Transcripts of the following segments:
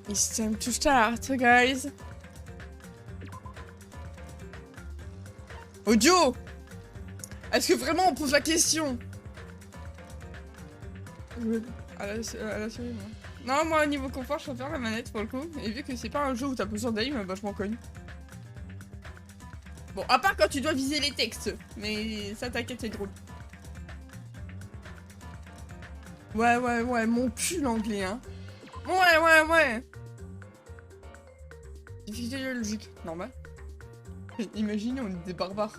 It's time to start, guys. Audio! Est-ce que vraiment on pose la question? À la série, moi. Non, moi, au niveau confort, je préfère la manette pour le coup. Et vu que c'est pas un jeu où t'as besoin d'aim, bah je m'en cogne. Bon, à part quand tu dois viser les textes. Mais ça, t'inquiète, c'est drôle. Ouais, mon cul l'anglais, hein. Ouais. Difficulté de logique, normal. Imaginez, on est des barbares.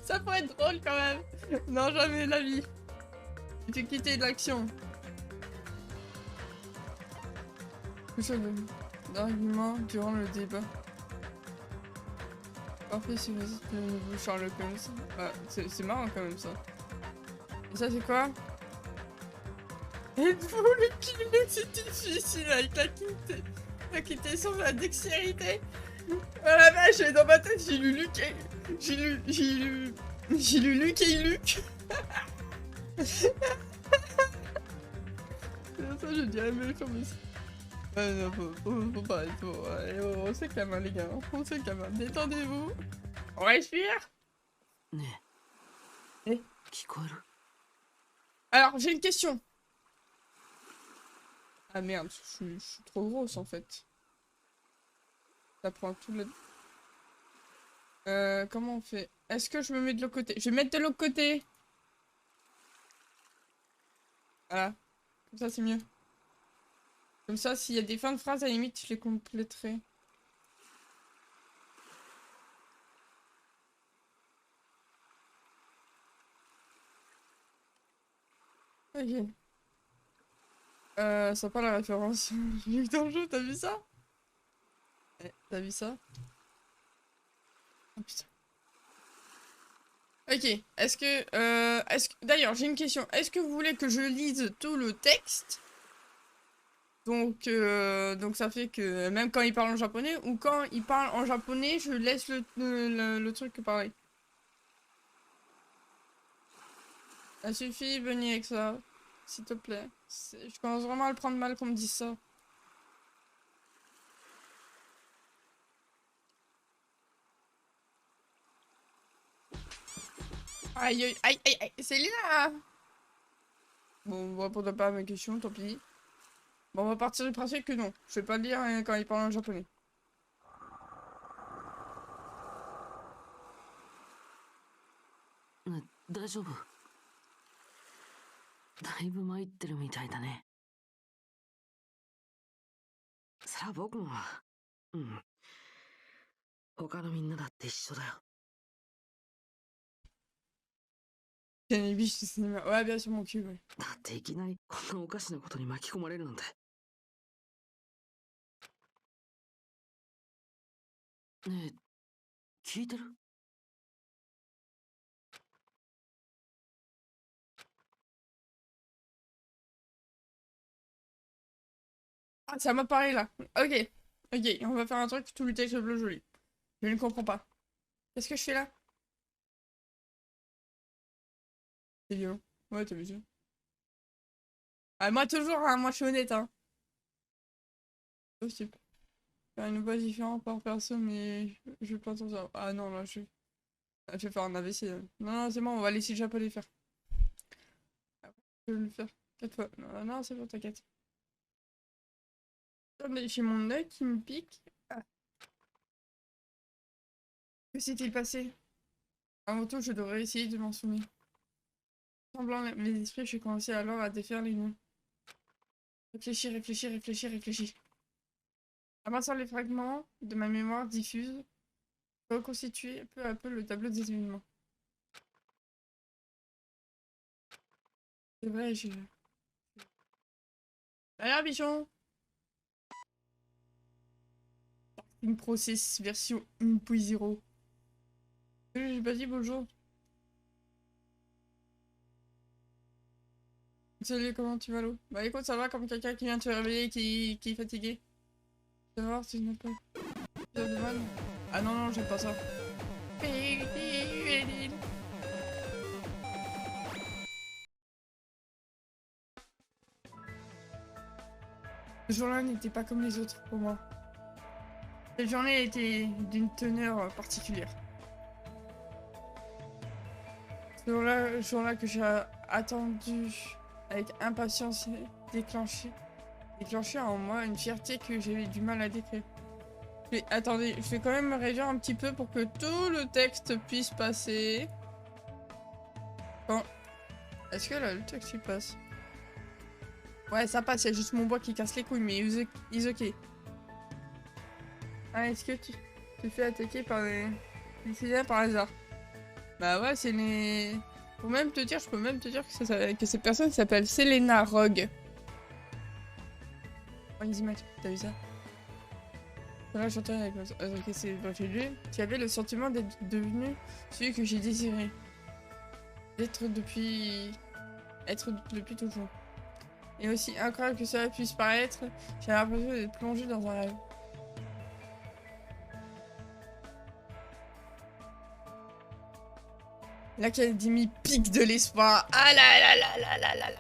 Ça pourrait être drôle quand même. Non, jamais de la vie. Tu quitté de l'action. D'argument durant le débat. Parfait, si vous êtes le nouveau Sherlock Holmes. Bah, c'est marrant quand même ça. Et ça, c'est quoi? Êtes-vous le killer? C'est difficile avec la question de la dextérité. Oh la vache, dans ma tête, j'ai lu Luke et... J'ai lu Luke et Luke. Ça, je dirais mieux comme ça. Ouais, non, faut pas être faux. Allez, on se calme, les gars. On se calme. Détendez-vous. On respire. Eh. Alors, j'ai une question. Ah merde, je suis trop grosse en fait. Ça prend tout le... comment on fait? Est-ce que je me mets de l'autre côté? Je vais mettre de l'autre côté. Voilà. Comme ça, c'est mieux. Comme ça, s'il y a des fins de phrases, à la limite, je les compléterai. Ok. Ça pas la référence. J'ai vu dans le jeu, t'as vu ça? T'as vu ça? Oh putain. Ok. D'ailleurs, j'ai une question. Est-ce que vous voulez que je lise tout le texte? Donc ça fait que même quand il parle en japonais ou quand il parle en japonais, je laisse le truc parler. Ça suffit, venez avec ça. S'il te plaît. Je commence vraiment à le prendre mal qu'on me dise ça. Aïe, c'est là. Bon, on va répondre pas à mes questions, tant pis. Bon, on va partir du principe que non. Je vais pas le lire quand il parle en japonais. 大丈夫だいぶ参ってるみたいだね。さあ僕も他のみんなだって一緒だよ。 Ouais, bien sûr, mon cul, ouais. だっていきなりこんなおかしなことに巻き込まれるなんて。ねえ、聞いてる？ Ah, ça m'a parlé là. Ok, on va faire un truc, tout le texte bleu joli. Je ne comprends pas. Qu'est-ce que je fais là? C'est violent. Ouais, t'as vu ça. Ah, moi toujours, hein, moi je suis honnête, hein. Possible. Faire une voix différente par personne, mais je vais pas t'en dire. Ah non, là, je vais faire un AVC. Non, c'est bon, on va laisser le japonais faire. Je vais le faire 4 fois. Non, c'est bon, t'inquiète. Attendez, j'ai mon œil qui me pique. Ah. Que s'est-il passé? Avant tout, je devrais essayer de m'en souvenir. Semblant mes esprits, j'ai commencé alors à défaire les noms. Réfléchis. Amassant les fragments de ma mémoire diffuse, reconstituer peu à peu le tableau des événements. C'est vrai, j'ai... Allez, bichon! Une process version 1.0. J'ai pas dit bonjour. Salut, comment tu vas, l'eau? Bah écoute, ça va comme quelqu'un qui vient de se réveiller et qui est fatigué. Tu vas voir si je n'ai pas... de mal. Ah non, j'aime pas ça. Ce jour-là n'était pas comme les autres pour moi. Cette journée était d'une teneur particulière. Ce jour-là que j'ai attendu avec impatience déclenché en moi une fierté que j'avais du mal à décrire. Attendez, je vais quand même me réduire un petit peu pour que tout le texte puisse passer. Bon. Est-ce que là, le texte il passe? Ouais, ça passe, il y a juste mon bois qui casse les couilles, mais is ok. Ah, est-ce que tu te fais attaquer par les lycéens par hasard? Bah ouais, c'est les... Pour même te dire, je peux même te dire que cette personne s'appelle Selena Rogue. Oh, les images, t'as vu ça? Là, j'entends avec ok, c'est bon, j'ai lu. Tu avais le sentiment d'être devenu celui que j'ai désiré. Être depuis toujours. Et aussi incroyable que cela puisse paraître, j'ai l'impression d'être plongé dans un rêve. L'Académie pique de l'espoir. Ah là là là là là là là.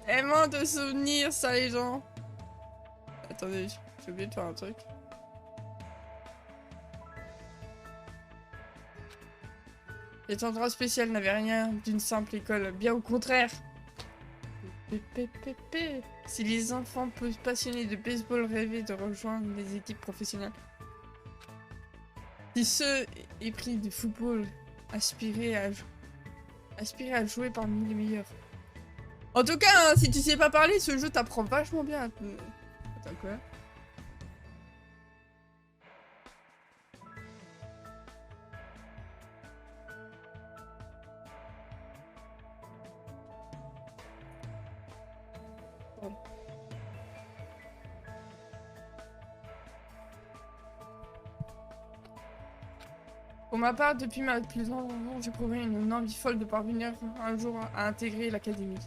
Tellement de souvenirs, ça, les gens. Attendez, j'ai oublié de faire un truc. Cet endroit spécial n'avait rien d'une simple école, bien au contraire. Si les enfants passionnés de baseball rêvaient de rejoindre des équipes professionnelles, si ceux épris de football aspiraient à jouer parmi les meilleurs. En tout cas, hein, si tu sais pas parler, ce jeu t'apprend vachement bien. Attends, quoi? Pour ma part, depuis ma plus tendre enfance, j'éprouvais une envie folle de parvenir un jour à intégrer l'académie.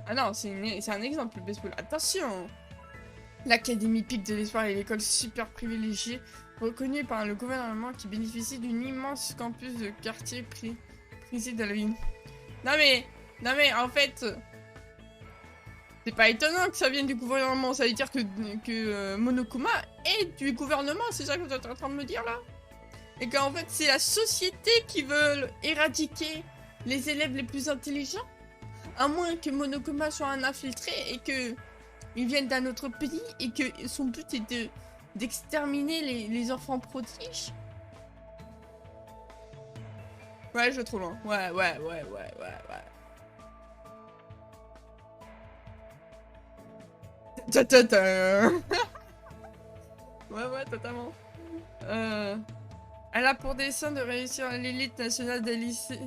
Ah non, c'est un exemple, le baseball. Attention! L'académie pique de l'espoir est l'école super privilégiée, reconnue par le gouvernement qui bénéficie d'une immense campus de quartier prisé de la ville. Non mais, en fait... C'est pas étonnant que ça vienne du gouvernement, ça veut dire que Monokuma est du gouvernement, c'est ça que vous êtes en train de me dire là? Et qu'en fait c'est la société qui veut éradiquer les élèves les plus intelligents? À moins que Monokuma soit un infiltré et que il vienne d'un autre pays et que son but est d'exterminer les enfants prodiges? Ouais, je vais trop loin. Ouais. Ouais, totalement. Elle a pour dessein de réussir à l'élite nationale des lycées.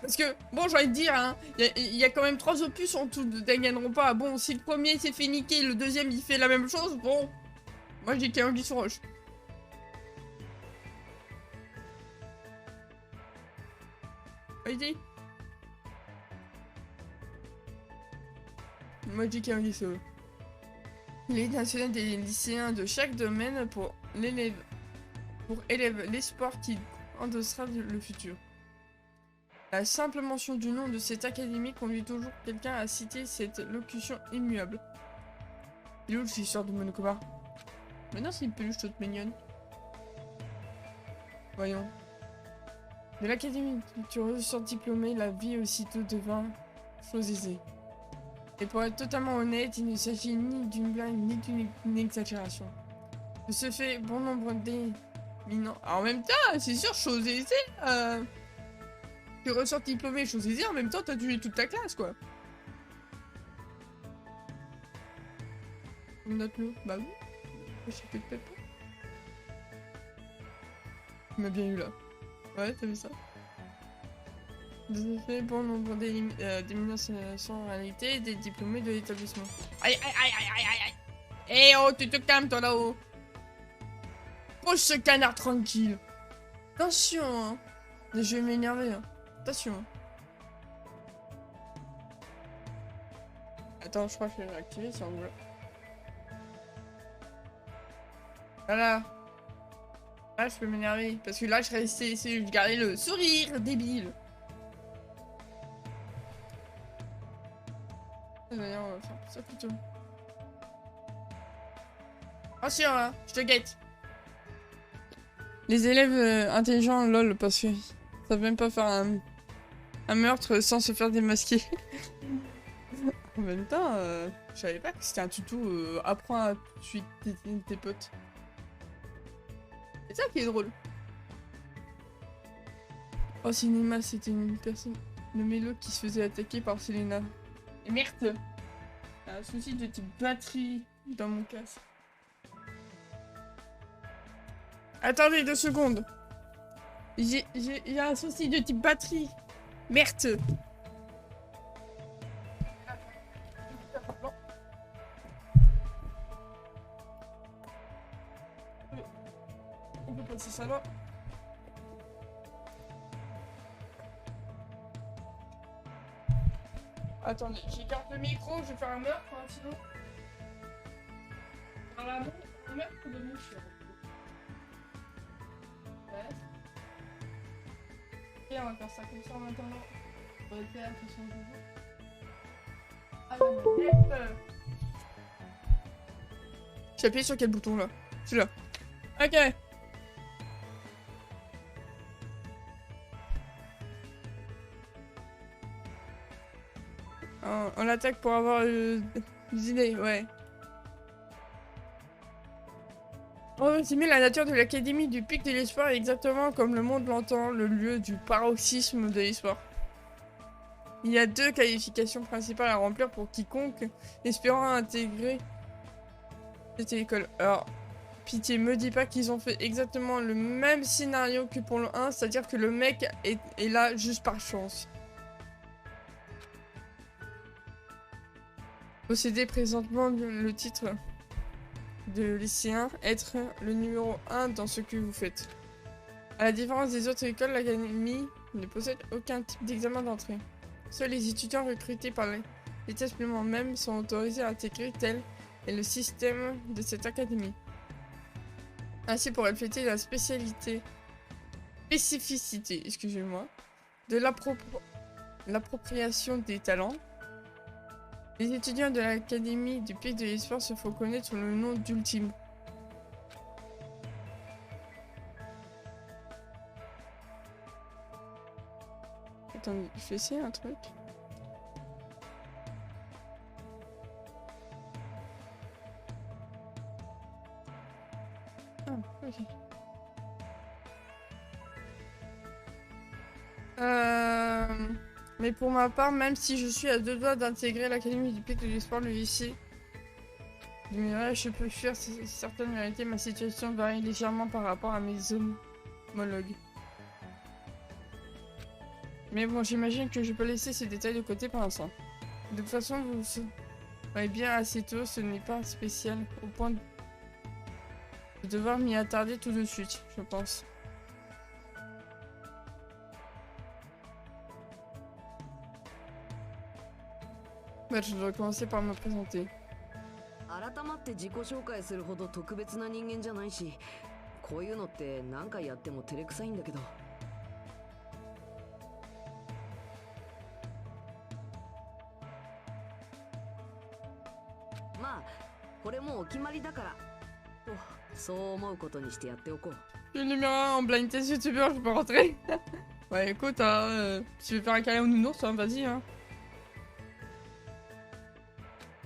Parce que, bon, j'ai envie de dire, hein, il y a quand même 3 opus en tout de Danganronpa. Bon, si le premier s'est fait niquer, le deuxième il fait la même chose, bon. Moi je dis qu'il y a un anguille sur roche. Vas-y. Moi je dis qu'il y a un anguille sur roche. L'élite nationale des lycéens de chaque domaine pour élève l'espoir qui endossera le futur. La simple mention du nom de cette académie conduit toujours quelqu'un à citer cette locution immuable. Il est où l'histoire de Monokuma? Maintenant c'est une peluche toute mignonne. Voyons. De l'académie, tu ressors diplômé, la vie aussitôt devint chose aisée. Et pour être totalement honnête, il ne s'agit ni d'une blague ni d'une exagération. De ce fait, bon nombre d'éminents... En même temps, c'est sûr, chose aisée, tu ressors diplômé, chose aisée, en même temps, t'as tué toute ta classe, quoi. Note-le. Bah oui. Je sais plus de pépé. Tu m'as bien eu, là. Ouais, t'as vu ça? De ce fait, bon nombre d'éminents sont en réalité des diplômés de l'établissement. Aïe. Eh oh, tu te calmes, toi, là-haut. Pose ce canard tranquille. Attention, hein. Je vais m'énerver, hein. Attention. Attends, je crois que je vais réactiver si on veut. Voilà. Là, je peux m'énerver. Parce que là, je gardais le sourire débile. D'ailleurs, ça plutôt. Attention, hein, je te guette. Les élèves intelligents, lol, parce que savent même pas faire un meurtre sans se faire démasquer. En même temps, je savais pas que c'était un tuto apprends à tuer tes potes. C'est ça qui est drôle. Au cinéma, c'était une personne, le mélo, qui se faisait attaquer par Selena. Et merde! Un souci de type batterie dans mon casque. Attendez 2 secondes. Il y a un souci de type batterie. Merde! On peut passer ça là. Attendez, j'écarte le micro, je vais faire un meurtre, hein, sinon. Dans la montre, un meurtre de mouche. Ouais. Et on va faire ça comme ça en attendant. On va le faire attention au jeu. Ah la manette. J'ai appuyé sur quel bouton là? Celui-là. Ok. On l'attaque pour avoir des idées, ouais. On va estimer la nature de l'académie du pic de l'espoir exactement comme le monde l'entend, le lieu du paroxysme de l'espoir. Il y a 2 qualifications principales à remplir pour quiconque espérant intégrer cette école. Alors, pitié, me dis pas qu'ils ont fait exactement le même scénario que pour le 1, c'est-à-dire que le mec est là juste par chance. Posséder présentement le titre de lycéen, être le numéro 1 dans ce que vous faites. À la différence des autres écoles, l'académie ne possède aucun type d'examen d'entrée. Seuls les étudiants recrutés par l'établissement même sont autorisés à intégrer tel est le système de cette académie. Ainsi, pour refléter la spécificité, excusez-moi, de l'appropriation des talents, les étudiants de l'académie du Pic de l'Espoir se font connaître sous le nom d'Ultime. Attendez, je vais essayer un truc. Ah, ok. Mais pour ma part, même si je suis à 2 doigts d'intégrer l'académie du Pic de l'Espoir, le lycée du mirage, je peux fuir certaines réalités. Ma situation varie légèrement par rapport à mes homologues. Mais bon, j'imagine que je peux laisser ces détails de côté pour l'instant. De toute façon, vous savez bien assez tôt, ce n'est pas spécial, au point de devoir m'y attarder tout de suite, je pense. Bah, je dois commencer par me présenter. 改まって自己紹介するほど特別な人間じゃないし、こういうのって何回やっても照れくさいんだけど。まあこれもうお決まりだからとそう思うことにしてやっておこう。 Je suis le numéro 1 en blind test youtubeur, je peux rentrer. Ouais, écoute, hein, si tu veux faire un câlin au nounours, hein, vas-y, hein.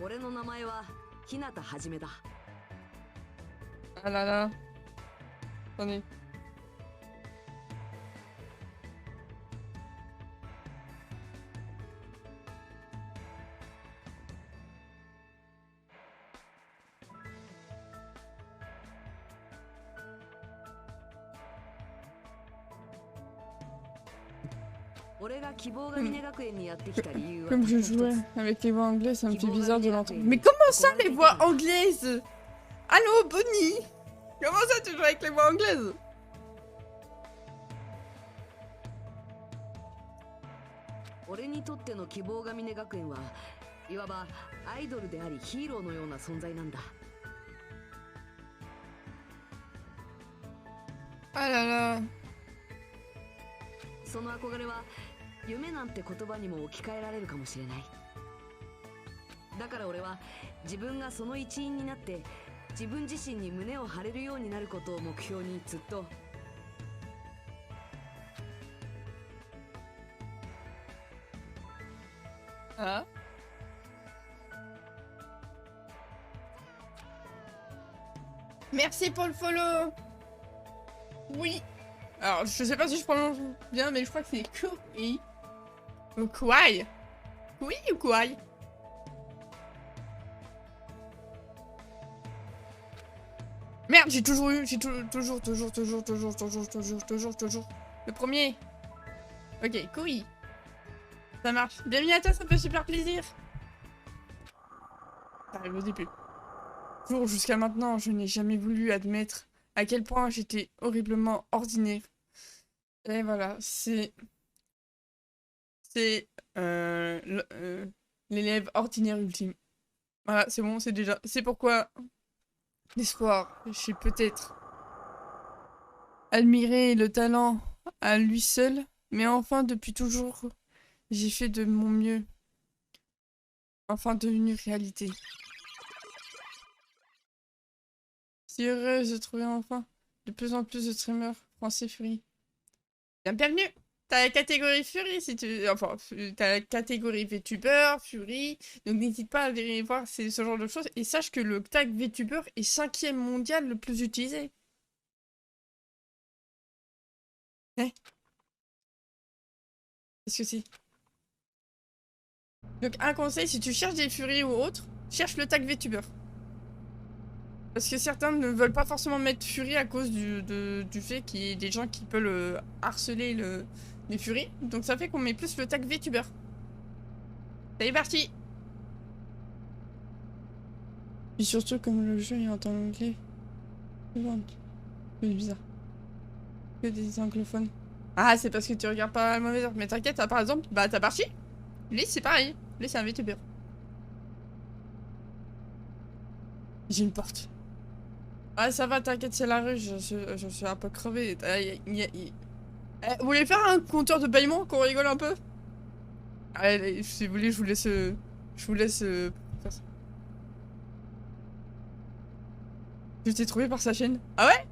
俺の名前は日向はじめだ。 Ah là là. Attendez. Comme je jouais avec les voix anglaises, ça me fait bizarre de l'entendre. Mais comment ça, les voix anglaises? Allô, Bonnie? Comment ça, tu joues avec les voix anglaises? Ah là là. その憧れは夢なんて言葉にも置き換えられるかもしれない。だから俺は自分がその一員になって自分自身に胸を張れるようになることを目標にずっと。Ah. Merci pour le follow. Oui. Alors, je sais pas si je prononce bien, mais je crois que c'est Kouai. Ou Kouai. Oui ou Kouai? Merde, j'ai toujours eu, toujours. Le premier. Ok, Kouai. Ça marche. Bienvenue à toi, ça me fait super plaisir. T'arrives au début. Toujours jusqu'à maintenant, je n'ai jamais voulu admettre à quel point j'étais horriblement ordinaire. Et voilà, c'est l'élève ordinaire ultime. Voilà, c'est bon, c'est déjà... C'est pourquoi l'espoir, j'ai peut-être admiré le talent à lui seul, mais enfin, depuis toujours, j'ai fait de mon mieux. Enfin devenu réalité. Si heureuse de trouver enfin de plus en plus de streamers français Fury. Bienvenue. T'as la catégorie Fury si tu... Enfin, t'as la catégorie VTuber, Fury. Donc n'hésite pas à aller voir ce genre de choses. Et sache que le tag VTuber est 5e mondial le plus utilisé. Eh? Qu'est-ce que c'est? Donc un conseil, si tu cherches des Fury ou autres, cherche le tag VTuber. Parce que certains ne veulent pas forcément mettre Fury à cause du fait qu'il y ait des gens qui peuvent harceler les Fury. Donc ça fait qu'on met plus le tag VTuber. C'est parti. Et surtout comme le jeu est en anglais. C'est bizarre. Que des anglophones. Ah, c'est parce que tu regardes pas la mauvaise heure. Mais t'inquiète, par exemple, bah t'as parti. Lui c'est pareil. Lui c'est un VTuber. J'ai une porte. Ah ça va, t'inquiète, c'est la rue, je suis un peu crevé. Vous voulez faire un compteur de paiement, qu'on rigole un peu? Allez, si vous voulez, je vous laisse faire ça. Je t'ai trouvé par sa chaîne. Ah ouais?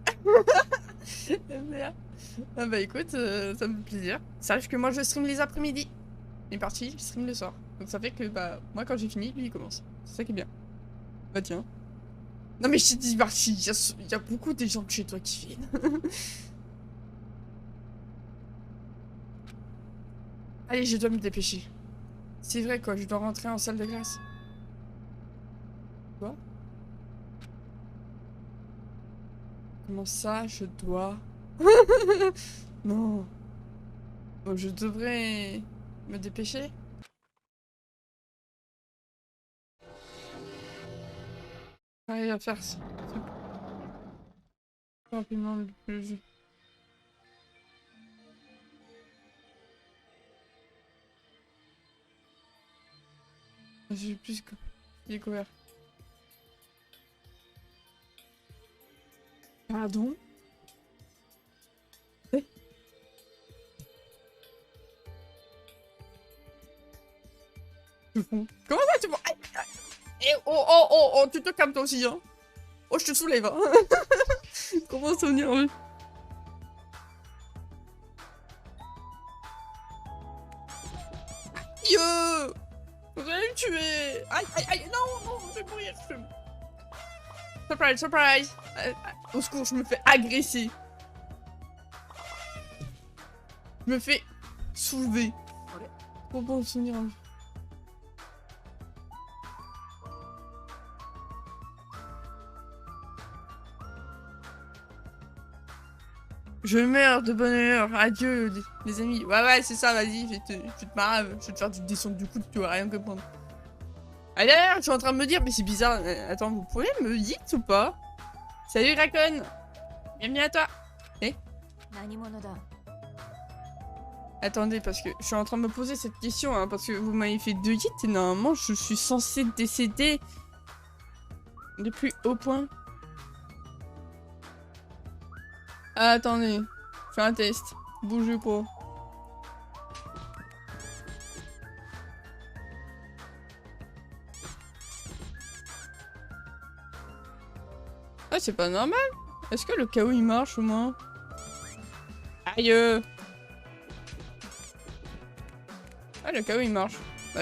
Merde. Ah bah écoute, ça me fait plaisir. Ça arrive que moi je stream les après-midi. Il est parti, je stream le soir. Donc ça fait que bah moi quand j'ai fini, lui il commence. C'est ça qui est bien. Bah tiens. Non mais je t'ai dit, Marty, il y a beaucoup de gens de chez toi qui viennent. Allez, je dois me dépêcher. C'est vrai quoi, je dois rentrer en salle de classe. Quoi? Comment ça, je dois... Non. Bon, je devrais me dépêcher. Allez, à faire ça. Rapidement le jeu. J'ai plus découvert. Pardon? Eh? Comment ça tu vois? Eh, oh, tu te calmes toi aussi, hein. Oh, je te soulève, hein. Comment ça venir, oui. Yo! Vous allez me tuer! Aïe, non, je vais mourir. Surprise! Au secours, je me fais agresser. Je me fais soulever. Trop bon souvenir. Je meurs de bonne humeur. Adieu, les amis. Ouais, c'est ça, vas-y, je vais te marrer. Je vais te faire du descendre du coude, tu vas rien comprendre. Ah, d'ailleurs, je suis en train de me dire, mais c'est bizarre. Attends, vous pouvez me dire ou pas? Salut, Raccoon. Bienvenue à toi. Eh? Attendez, parce que je suis en train de me poser cette question, hein, parce que vous m'avez fait 2 hits et normalement, je suis censée décéder du plus haut point. Ah, attendez, je fais un test. Bougez pas. Ah, c'est pas normal. Est-ce que le KO il marche au moins? Aïe. Ah, le KO il marche. Bah,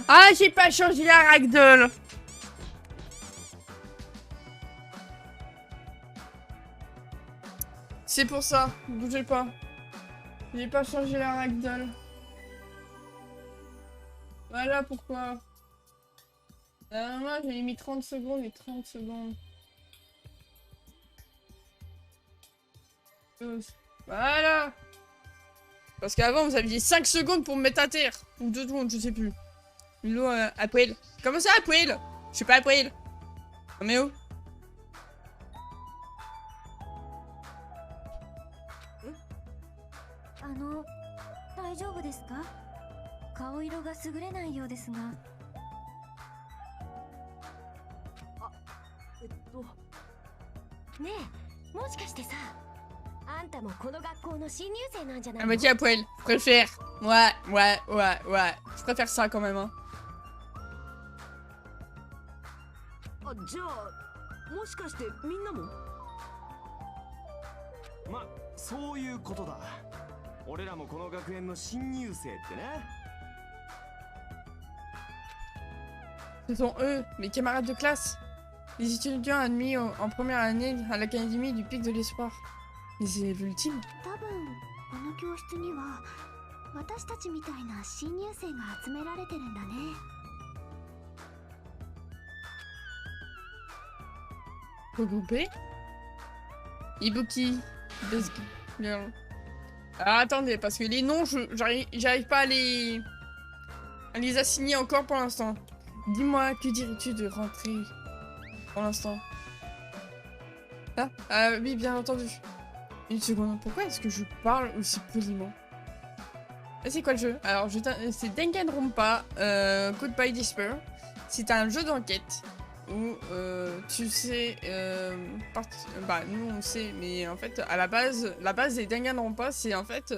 ah, j'ai pas changé la ragdoll. C'est pour ça, bougez pas. J'ai pas changé la ragdoll. Voilà pourquoi. Moi j'ai mis 30 secondes et 30 secondes. Voilà. Parce qu'avant vous aviez 5 secondes pour me mettre à terre. Ou 2 secondes, je sais plus. L'eau à poil. Comment ça à poil? Je suis pas à poil. Mais où? Elle m'a dit à poil. Je préfère. Ouais. Je préfère ça quand même. Hein. あ、じゃあもしかしてみんなも？ま、そういうことだ。俺らもこの学園の新入生ってね。Ce sont eux, mes camarades de classe. Les étudiants admis en première année à l'académie du Pic de l'Espoir. Les élèves ultimes. 多分この教室には私たちみたいな新入生が集められてるんだね。Regroupés. Ibuki. Desuki. Girl. Alors attendez, parce que les noms, j'arrive pas à les assigner encore pour l'instant. Dis-moi, que dirais-tu de rentrer pour l'instant? Ah, oui, bien entendu. Une seconde, pourquoi est-ce que je parle aussi poliment? C'est quoi le jeu? Alors, c'est Danganronpa Goodbye Despair. C'est un jeu d'enquête où tu sais, bah nous on sait, mais en fait à la base des Danganronpa, c'est en fait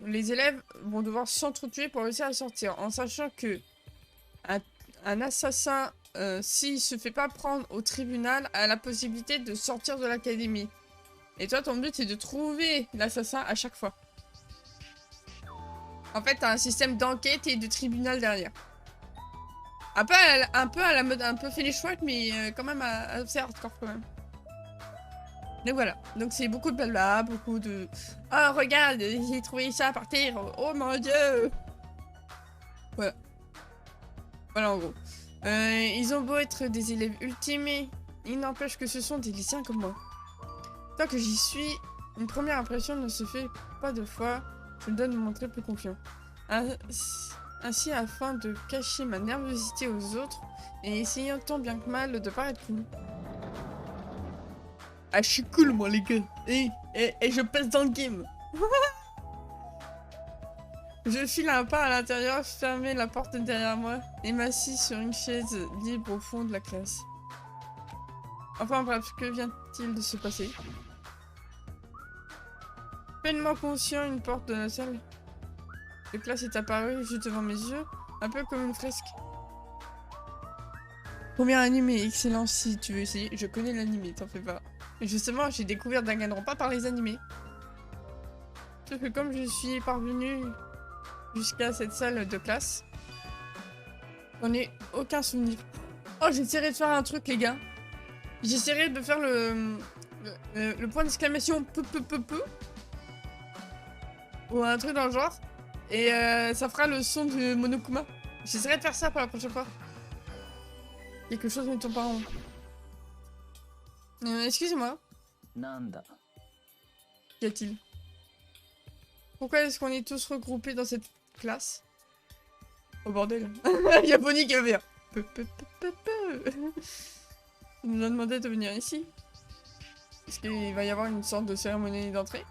les élèves vont devoir s'entretuer pour réussir à sortir, en sachant que un assassin, s'il se fait pas prendre au tribunal, a la possibilité de sortir de l'académie. Et toi, ton but c'est de trouver l'assassin à chaque fois. En fait, t'as un système d'enquête et de tribunal derrière. Un peu à la mode, un peu Finish Work, mais quand même assez hardcore quand même. Donc voilà, donc c'est beaucoup de blabla, beaucoup de... Oh regarde, j'ai trouvé ça par terre, oh mon dieu. Voilà. Voilà en gros. Ils ont beau être des élèves ultimés, il n'empêche que ce sont des lycéens comme moi. Tant que j'y suis, une première impression ne se fait pas deux fois, je me donne de montrer plus confiant. Ainsi, afin de cacher ma nervosité aux autres, et essayant tant bien que mal de paraître cool. Ah, je suis cool, moi, les gars. Et je passe dans le game. Je file un pas à l'intérieur, fermer la porte derrière moi, et m'assis sur une chaise libre au fond de la classe. Enfin bref, que vient-il de se passer? Pleinement conscient, une porte de la salle de classe est apparue juste devant mes yeux, un peu comme une fresque. Premier animé, excellent si tu veux essayer. Je connais l'animé, t'en fais pas. Et justement, j'ai découvert Danganronpa par les animés. Sauf que comme je suis parvenue jusqu'à cette salle de classe, j'en ai aucun souvenir. Oh, j'essaierai de faire un truc, les gars. J'essaierai de faire le point d'exclamation peu. Ou un truc dans le genre. Et ça fera le son de Monokuma. J'essaierai de faire ça pour la prochaine fois. Quelque chose ne tombe pas en rond. Excusez-moi. Nanda. Qu'y a-t-il? Pourquoi est-ce qu'on est tous regroupés dans cette classe? Oh bordel. Il y a Bonnie qui va venir. Il nous a demandé de venir ici. Est-ce qu'il va y avoir une sorte de cérémonie d'entrée?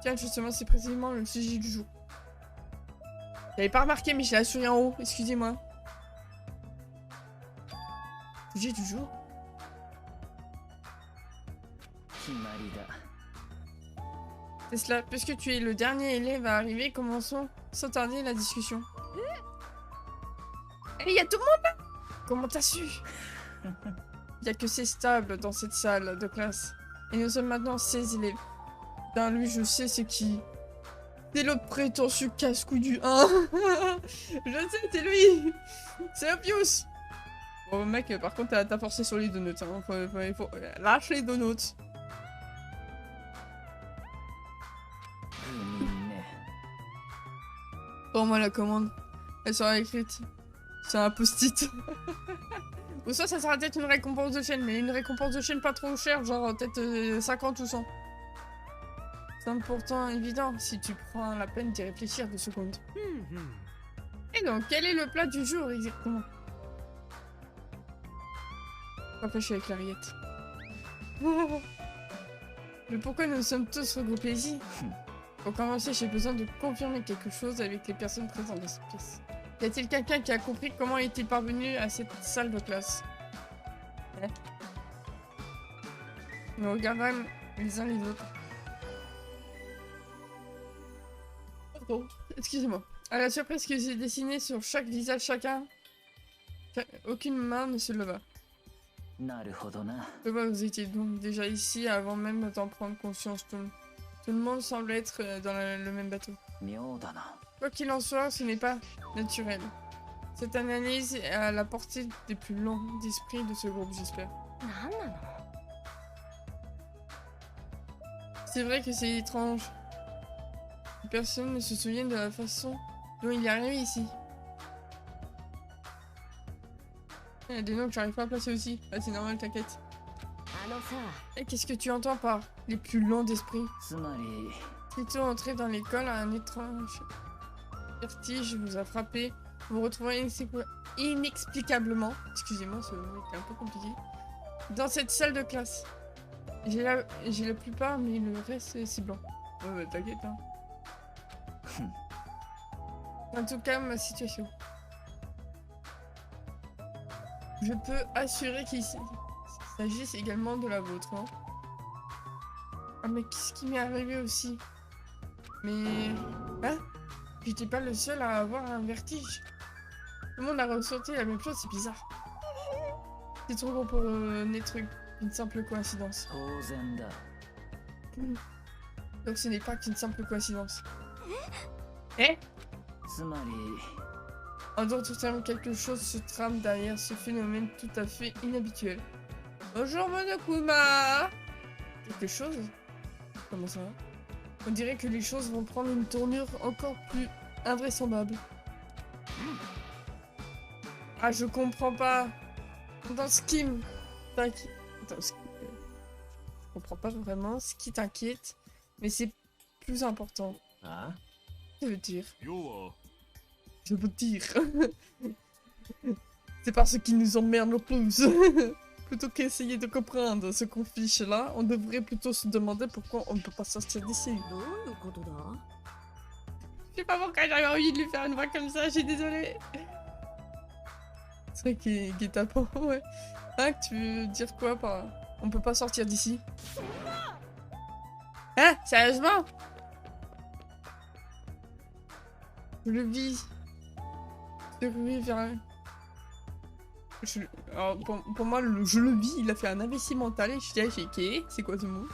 Tiens, justement, c'est précisément le sujet du jour. J'avais pas remarqué, mais j'ai la souris en haut. Excusez-moi. Sujet du jour. C'est cela. Puisque tu es le dernier élève à arriver, commençons sans tarder la discussion. Eh, y a tout le monde là? comment t'as su? Il y a que c'est stable dans cette salle de classe. Et nous sommes maintenant 16 élèves. Putain, lui, je sais c'est qui. C'est le prétentieux casse-cou du 1. Je sais, c'est lui. C'est Obvious. Bon, mec, par contre, t'as forcé sur les deux notes. Hein. Faut... Lâche les deux notes. Pour moi, la commande, elle sera écrite. C'est un post-it. Ou ça sera peut-être une récompense de chaîne, mais une récompense de chaîne pas trop chère, genre peut-être 50 ou 100. C'est pourtant évident si tu prends la peine d'y réfléchir 2 secondes. Et donc, quel est le plat du jour exactement? Pourquoi je suis avec Clariette? Mais pourquoi nous sommes tous regroupés ici? Pour commencer, j'ai besoin de confirmer quelque chose avec les personnes présentes dans cette pièce. Y a-t-il quelqu'un qui a compris comment est-il parvenu à cette salle de classe? Nous regardons les uns les autres. Pardon, excusez-moi. À la surprise que j'ai dessinée sur chaque visage chacun, aucune main ne se leva. Je vois, vous étiez donc déjà ici avant même d'en prendre conscience. Tout le monde semble être dans le même bateau. Quoi qu'il en soit, ce n'est pas naturel. Cette analyse est à la portée des plus longs d'esprit de ce groupe, j'espère. C'est vrai que c'est étrange. Personne ne se souvient de la façon dont il est arrivé ici. Il y a des noms que j'arrive pas à placer aussi. Ah, c'est normal, t'inquiète. Et qu'est-ce que tu entends par les plus longs d'esprit? Plutôt entrer dans l'école à un étrange vertige vous a frappé. Vous vous retrouvez inexplicablement, excusez-moi, ce mot est un peu compliqué, dans cette salle de classe. J'ai la plupart, mais le reste c'est blanc. Ouais, bah t'inquiète, hein. En tout cas, ma situation. Je peux assurer qu'il s'agisse également de la vôtre, hein. Ah, mais qu'est-ce qui m'est arrivé aussi? Mais... Hein? J'étais pas le seul à avoir un vertige. Tout le monde a ressenti la même chose, c'est bizarre. C'est trop gros pour n'être une simple coïncidence. Donc ce n'est pas qu'une simple coïncidence. Eh? En d'autres termes, quelque chose se trame derrière ce phénomène tout à fait inhabituel. Bonjour Monokuma! Quelque chose? Comment ça va? On dirait que les choses vont prendre une tournure encore plus invraisemblable. Ah, je comprends pas. Dans ce qui me... Je comprends pas vraiment ce qui t'inquiète, mais c'est plus important. Ah? Je veux dire. Je veux dire. C'est parce qu'ils nous emmerdent le plus. Plutôt qu'essayer de comprendre ce qu'on fiche là, on devrait plutôt se demander pourquoi on ne peut pas sortir d'ici. Je sais pas pourquoi j'avais envie de lui faire une voix comme ça, je suis désolée. C'est vrai qu'il est tapant, ouais. Hein, tu veux dire quoi par... On peut pas sortir d'ici? Hein? Sérieusement? Je le vis. Je le vis vers... Alors, pour moi, je le vis, il a fait un AVC mental et je dis, ok, c'est quoi ce mot?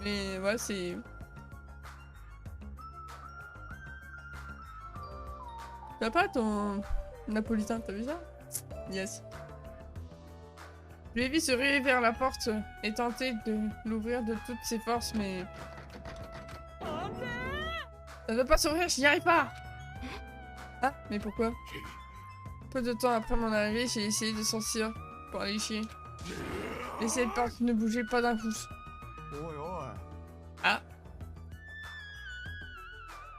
Mais ouais, c'est... T'as pas ton napolitain, t'as vu ça? Yes. Je l'ai vu se ruer vers la porte et tenter de l'ouvrir de toutes ses forces, mais... Ça ne veut pas s'ouvrir, je n'y arrive pas! Ah, mais pourquoi? Peu de temps après mon arrivée, j'ai essayé de sortir pour aller chier. Et cette porte ne bougeait pas d'un pouce. Ah.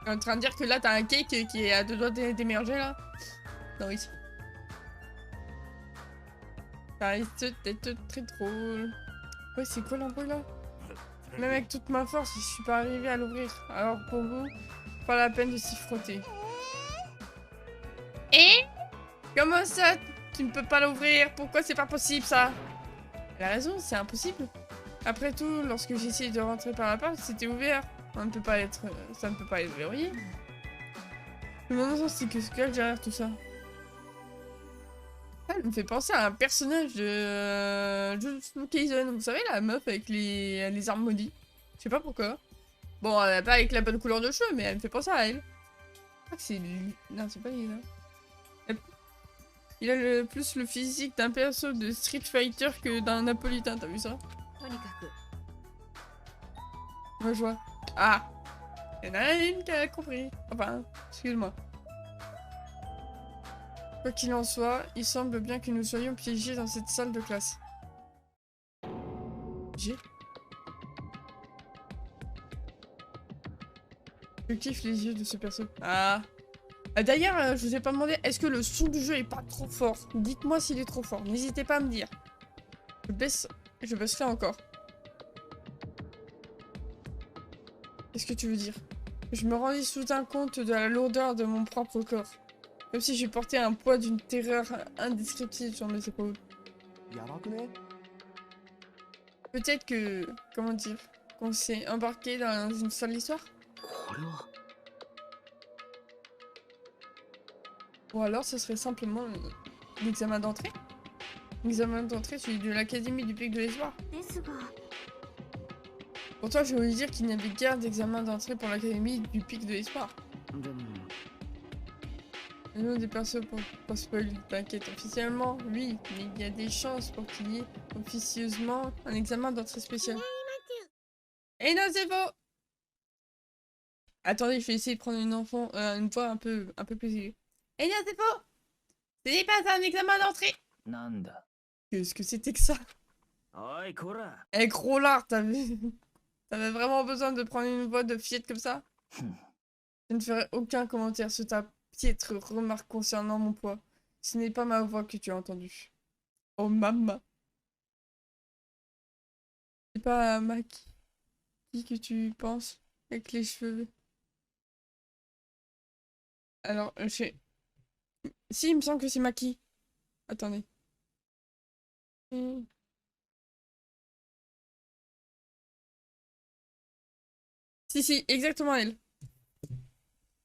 T'es en train de dire que là, t'as un cake qui est à 2 doigts d'émerger, là? Non, ici. Ça risque d'être très drôle. Ouais, c'est quoi l'embrouille, là? Même avec toute ma force, je suis pas arrivée à l'ouvrir. Alors, pour vous, pas la peine de s'y frotter. Et? Comment ça, tu ne peux pas l'ouvrir? Pourquoi c'est pas possible, ça? Elle a raison, c'est impossible. Après tout, lorsque j'ai essayé de rentrer par la porte, c'était ouvert. Ça ne peut pas être verrouillé. Le moment, c'est que ce qu'il y a derrière tout ça. Elle me fait penser à un personnage de Jujutsu Kaisen. Vous savez, la meuf avec les armes maudites. Je sais pas pourquoi. Bon, elle a pas avec la bonne couleur de cheveux, mais elle me fait penser à elle. Je crois que c'est... Non, c'est pas Lisa. Il a plus le physique d'un perso de Street Fighter que d'un napolitain, t'as vu ça? とにかく Moi, je vois. Ah! Il y en a une qui a compris. Enfin, excuse-moi. Quoi qu'il en soit, il semble bien que nous soyons piégés dans cette salle de classe. Je kiffe les yeux de ce perso. Ah! D'ailleurs, je vous ai pas demandé, est-ce que le son du jeu est pas trop fort? Dites-moi s'il est trop fort, n'hésitez pas à me dire. Je baisserai encore. Qu'est-ce que tu veux dire? Je me rendis soudain compte de la lourdeur de mon propre corps. Comme si je portais un poids d'une terreur indescriptible sur mes épaules. Peut-être que... Comment dire? Qu'on s'est embarqué dans une sale histoire? これは Ou alors ce serait simplement l'examen d'entrée? L'examen d'entrée, celui de l'Académie du Pic de l'Espoir. ですが Pourtant, je voulais dire qu'il n'y avait guère d'examen d'entrée pour l'Académie du Pic de l'Espoir. でも Le nom des persos pour pas spoil, t'inquiète. Officiellement, oui, mais il y a des chances pour qu'il y ait officieusement un examen d'entrée spécial. Et non, c'est faux! Attendez, je vais essayer de prendre une voix un peu plus aiguë. Et non, c'est faux! Ce n'est pas un examen d'entrée! なんだ Qu'est-ce que c'était que ça? おいこら Eh, gros lard, t'avais vraiment besoin de prendre une voix de fillette comme ça? Je ne ferai aucun commentaire sur ta piètre remarque concernant mon poids. Ce n'est pas ma voix que tu as entendue. Oh, maman. C'est pas Maki que tu penses avec les cheveux. Alors, si, il me semble que c'est Maki. Attendez. Si, exactement elle.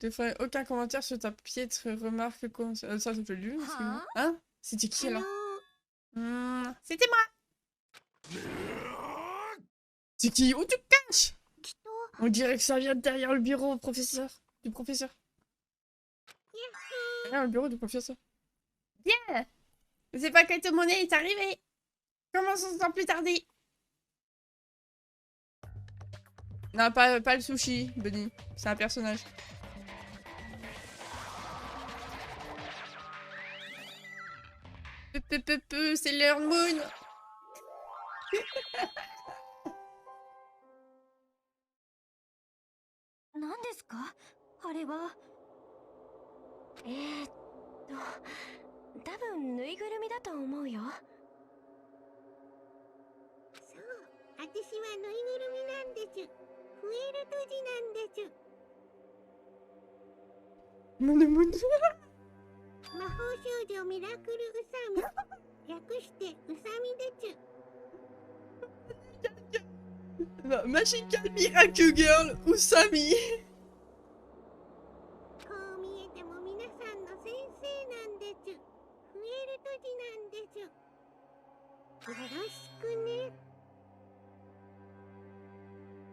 Je ne ferai aucun commentaire sur ta piètre remarque. Ça, je peux le lire, excuse-moi. Hein? C'était qui, là? C'était moi! C'est qui? Où tu te caches? きっと On dirait que ça vient derrière le bureau du professeur. Derrière le bureau du professeur. Bien! Je sais pas quand mon nez est arrivé. Commençons sans plus tarder. Non, pas le sushi, Bunny. C'est un personnage. C'est l'heure Moon. 何ですかあれは。多分ぬいぐるみだと思うよ。そう、私はぬいぐるみなんです。フエルトジなんです。魔法少女ミラクルウサミ。略してウサミです。 Magical Miracle Girl Usami. こう見えても皆さんの先生なんです。フエルトジなんです。よろしくね。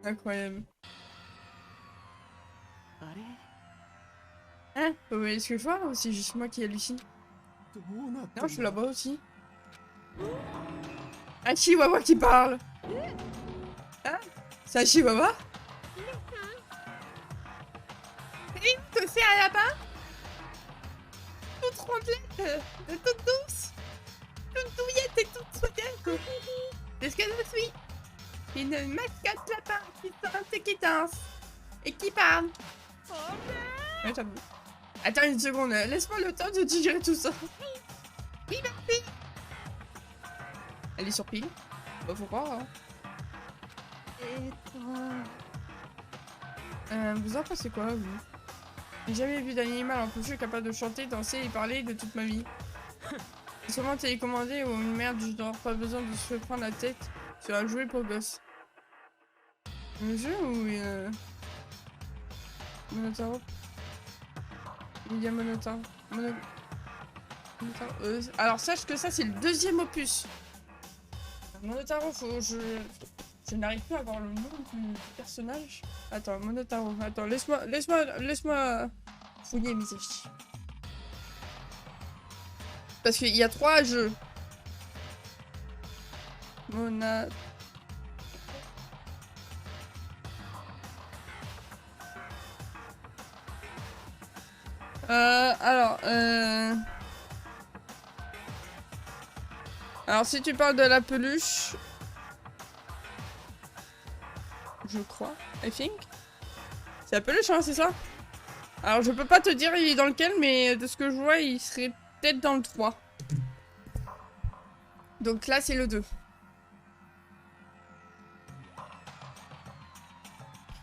Incroyable. あれ Hein? Vous voyez ce que je vois ou c'est juste moi qui hallucine? どうなって Non, je la vois aussi. Un chihuahua qui parle. Hein? C'est un chihuahua? Oui, c'est un lapin? Toute rondelette, toute douce, toute douillette et toute souriante. C'est ce que je suis. Une mascotte lapin qui danse et qui danse. Et qui parle. Ouais, j'avoue. Attends une seconde, laisse-moi le temps de digérer tout ça. Oui, merci. Elle est sur pile. Bah, faut croire, hein. Vous en pensez quoi, vous? J'ai jamais vu d'animal en couche capable de chanter, danser et parler de toute ma vie. C'est souvent télécommandé ou une merde du genre, pas besoin de se prendre la tête sur un jouet pour gosse. Un jeu ou Monotaro? Il y a Monotaro. Alors sache que ça c'est le deuxième opus. Monotaro, je n'arrive plus à avoir le nom du personnage. Attends, Monotaro, attends, laisse-moi fouiller mes archives. Parce qu'il y a 3 jeux. Alors si tu parles de la peluche, je crois, I think, c'est la peluche, hein, c'est ça? Alors je peux pas te dire il est dans lequel, mais de ce que je vois, il serait peut-être dans le 3. Donc là, c'est le 2.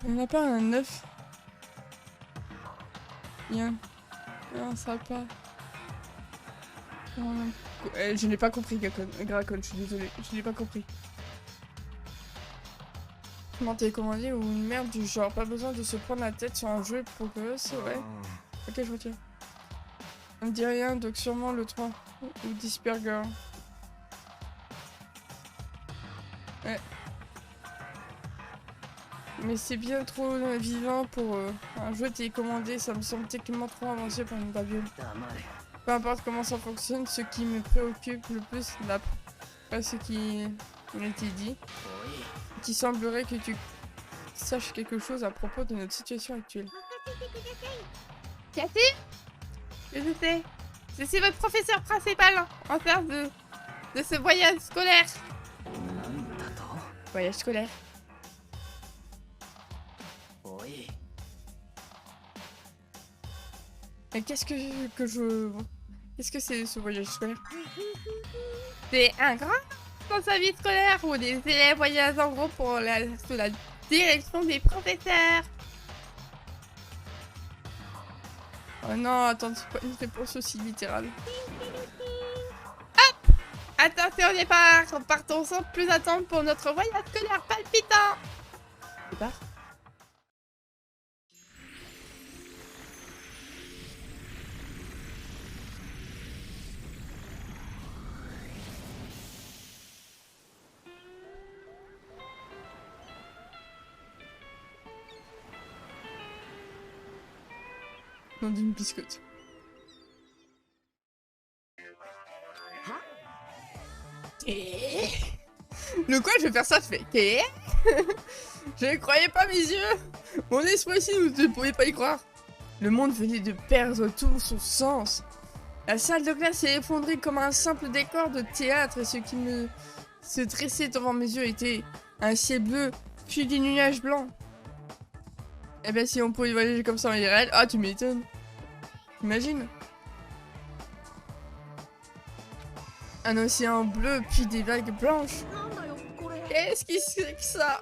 Il n'y en a pas un 9. Bien. Non, ça va pas. Non. Je n'ai pas compris, Gracon, je suis désolée. Je n'ai pas compris. Comment télécommander ou une merde du genre. Pas besoin de se prendre la tête sur un jeu progresse, ouais. Ok, je retiens. On me dit rien, donc sûrement le 3. Ou Disperger. Ouais. Mais c'est bien trop vivant pour un jeu télécommandé, ça me semble techniquement trop avancé pour une babiole. Peu importe comment ça fonctionne, ce qui me préoccupe le plus, d'après ce qui m'a été dit, qu'il semblerait que tu saches quelque chose à propos de notre situation actuelle. Cathy? Je sais. Je suis votre professeur principal en charge de ce voyage scolaire. Voyage scolaire. Et qu'est-ce que c'est ce voyage scolaire? C'est un grand dans sa vie scolaire où les élèves voyagent en gros sous la direction des professeurs. Oh non, attends, c'est pas une réponse aussi littérale. Hop! Attention au départ, partons sans plus attendre pour notre voyage scolaire palpitant. Départ. Nom d'une biscotte. Le quoi, je vais faire ça, je fais. Je ne croyais pas mes yeux. Mon esprit aussi ne pouvait pas y croire. Le monde venait de perdre tout son sens. La salle de classe s'est effondrée comme un simple décor de théâtre et ce qui se dressait devant mes yeux était un ciel bleu, puis des nuages blancs. Eh ben si on pouvait voyager comme ça en IRL, ah tu m'étonnes. Imagine. Un océan bleu, puis des vagues blanches. Qu'est-ce qui c'est que ça?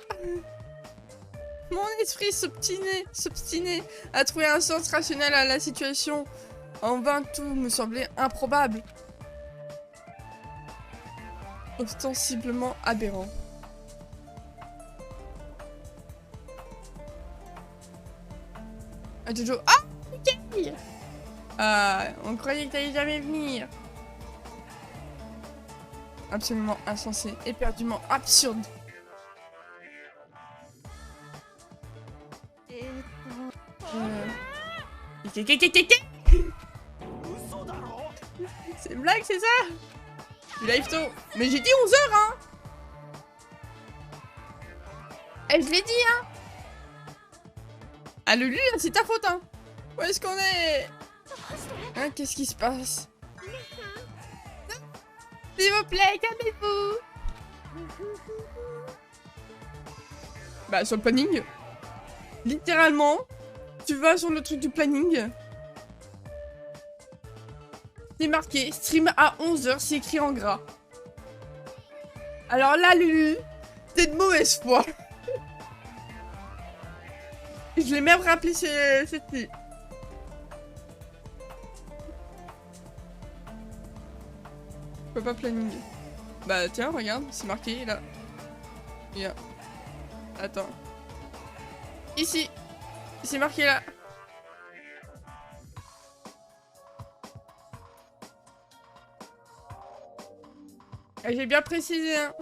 Mon esprit s'obstinait à trouver un sens rationnel à la situation. En vain, tout me semblait improbable. Ostensiblement aberrant. Ah, Jojo. Ah, ok. Ah, on croyait que t'allais jamais venir. Absolument insensé, éperdument absurde. C'est une blague, c'est ça? Du live tôt. Mais j'ai dit 11h, hein. Eh, je l'ai dit, hein. Ah, Lulu, c'est ta faute, hein. Où est-ce qu'on est? Hein, qu'est-ce qui se passe? S'il vous plaît, calmez-vous. Bah, sur le planning. Littéralement, tu vas sur le truc du planning. C'est marqué stream à 11h, c'est écrit en gras. Alors là, Lulu, t'es de mauvaise foi. Je l'ai même rappelé cette nuit. Je peux pas planning. Bah tiens, regarde, c'est marqué là. Yeah. Attends. Ici. C'est marqué là. Et j'ai bien précisé, hein.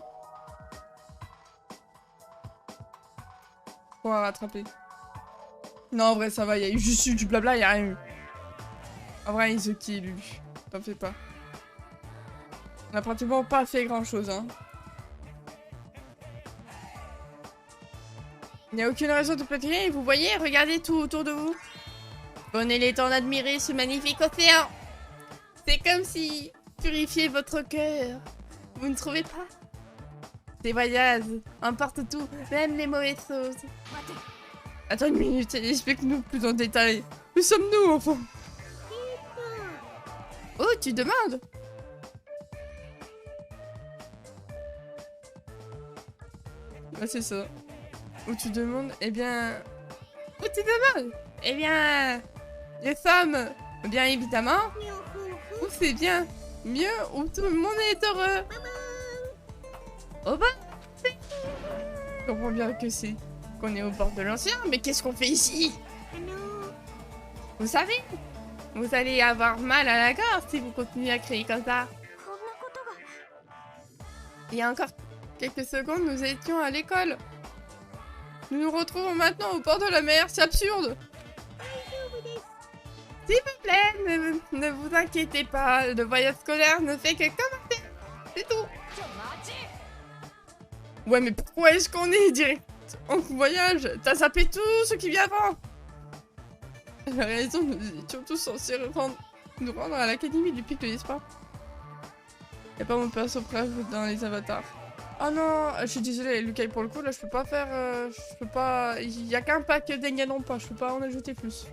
On va rattraper. Non, en vrai, ça va, il y a eu juste eu du blabla, il y a rien eu. En vrai, il qui lui. T'en fais pas. On a pratiquement pas fait grand chose, hein. Il n'y a aucune raison de patiner, vous voyez, regardez tout autour de vous. Prenez le temps d'admirer ce magnifique océan. C'est comme si purifiez votre cœur. Vous ne trouvez pas? Ces voyages emportent tout, même les mauvaises choses. Attends une minute, explique-nous plus en détail. Où sommes-nous, enfant? Oh, tu demandes? Ah, c'est ça. Où tu demandes, eh bien... Où tu demandes? Eh bien... Les femmes, bien évidemment. Où c'est bien mieux, où tout le monde est heureux. Oh bah... Je comprends bien que c'est... qu'on est au bord de l'océan, mais qu'est-ce qu'on fait ici? Vous savez, vous allez avoir mal à la gorge si vous continuez à crier comme ça. Il y a encore quelques secondes, nous étions à l'école. Nous nous retrouvons maintenant au bord de la mer, c'est absurde. S'il vous plaît, ne vous inquiétez pas, le voyage scolaire ne fait que commencer. C'est tout. Ouais, mais pourquoi est-ce qu'on est direct en voyage? T'as zappé tout ce qui vient avant. Elle a raison, nous étions tous censés nous rendre à l'académie du pic de l'espoir. Y'a pas mon perso préf dans les avatars. Oh non, je suis désolée, Lucas, pour le coup, là, je peux pas faire... je peux pas... Il y a qu'un pack d'Engadon pas, je peux pas en ajouter plus.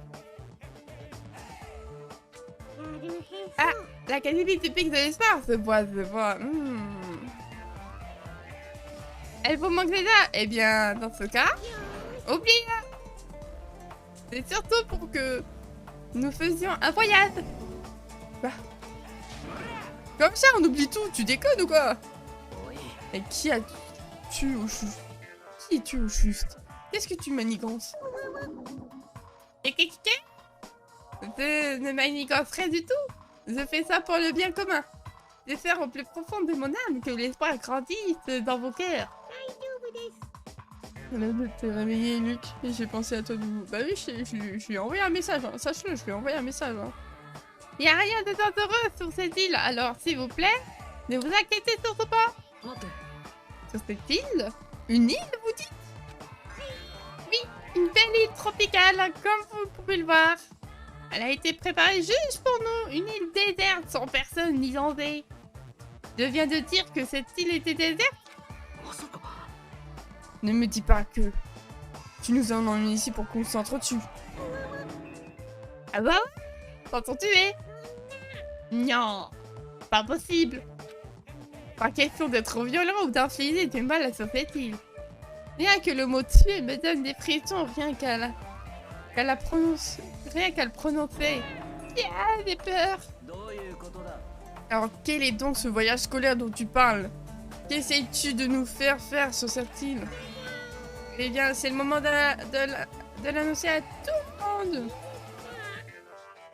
Ah, l'académie du pic de l'espoir, se voit. Elle vous manque déjà? Eh bien, dans ce cas, oubliez-la. C'est surtout pour que nous faisions un voyage. Bah. Comme ça, on oublie tout. Tu déconnes ou quoi? Et qui as-tu au juste? Qui es-tu au juste? Qu'est-ce que tu manigances? Et je ne manigance rien du tout. Je fais ça pour le bien commun. J'espère au plus profond de mon âme que l'espoir grandisse dans vos cœurs. T'es réveillé, Luc, et j'ai pensé à toi de vous. Bah oui, je lui ai envoyé un message, hein. Sache-le, je lui ai envoyé un message. Hein. Y a rien de dangereux sur cette île, alors s'il vous plaît, ne vous inquiétez surtout pas. Sur cette île? Une île, vous dites? Oui, une belle île tropicale, comme vous pouvez le voir. Elle a été préparée juste pour nous, une île déserte, sans personne ni danger. Je viens de dire que cette île était déserte. Ne me dis pas que tu nous as emmenés ici pour qu'on s'entretue. Ah bah ouais? S'entretuer? Non, pas possible. Pas question d'être violent ou d'infliger du mal sur cette île. Rien que le mot tuer me donne des frissons, rien qu'à la prononce. Rien qu'à le prononcer. Ah, j'ai peur. Alors quel est donc ce voyage scolaire dont tu parles? Qu'essayes-tu de nous faire faire sur cette île? Eh bien, c'est le moment de l'annoncer à tout le monde.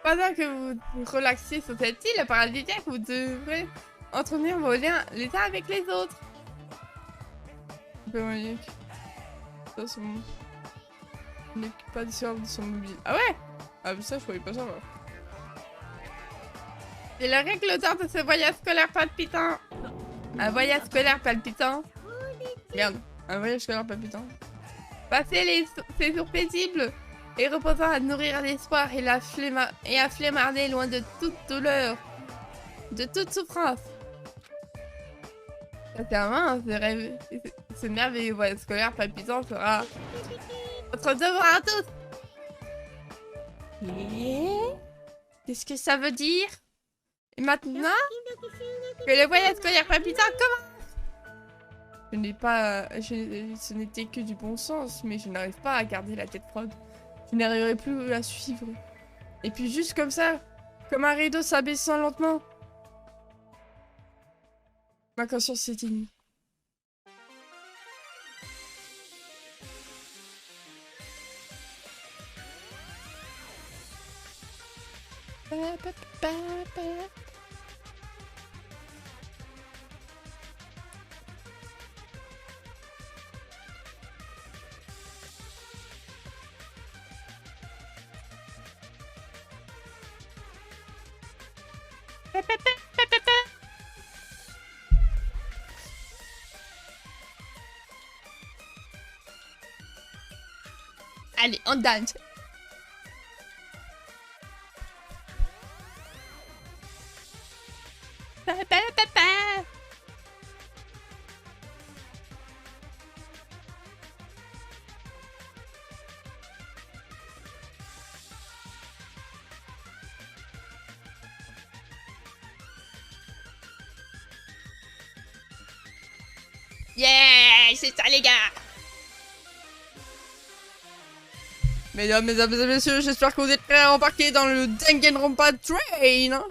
Pendant que vous vous relaxez sur cette île paradisiaque, vous devrez entretenir vos liens les uns avec les autres. Ça, c'est bon. Il n'est pas de son mobile. Ah ouais? Ah, mais ça, je pouvais pas savoir. C'est la règle d'or de ce voyage scolaire palpitant. Un voyage scolaire palpitant. Merde, un voyage scolaire palpitant. Passez les séjours paisibles et reposant à nourrir l'espoir et à flemmarder loin de toute douleur, de toute souffrance. Sincèrement, ce merveilleux voyage scolaire palpitant sera votre devoir à tous. Qu'est-ce que ça veut dire? Et maintenant que le voyage scolaire palpitant commence. Ce n'était que du bon sens, mais je n'arrive pas à garder la tête froide. Je n'arriverai plus à suivre. Et puis juste comme ça, comme un rideau s'abaissant lentement. Ma conscience s'éteignit. Allez, on danse. Yeah, c'est ça les gars. Mesdames et messieurs, j'espère que vous êtes prêts à embarquer dans le Danganronpa Train.